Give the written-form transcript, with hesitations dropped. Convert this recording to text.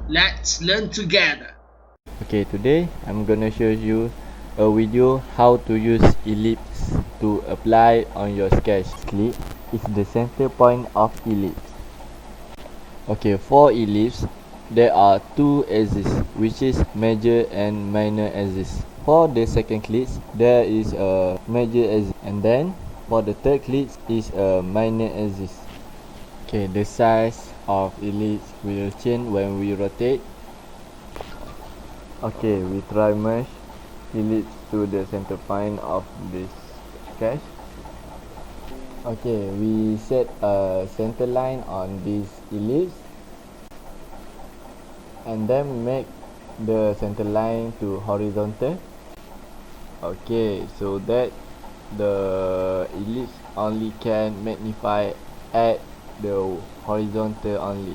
Let's learn together. Okay, today I'm gonna show you a video how to use ellipse to apply on your sketch. Click is the center point of ellipse. Okay, for ellipse, there are two axes, which is major and minor axis. For the second clip, there is a major axis, and then for the third clip is a minor axis. Okay, the size of ellipse will change when we rotate. Okay, we try merge ellipse to the center point of this sketch. Okay, we set a center line on this ellipse and then make the center line to horizontal. Okay, so that the ellipse only can magnify at the horizontal only.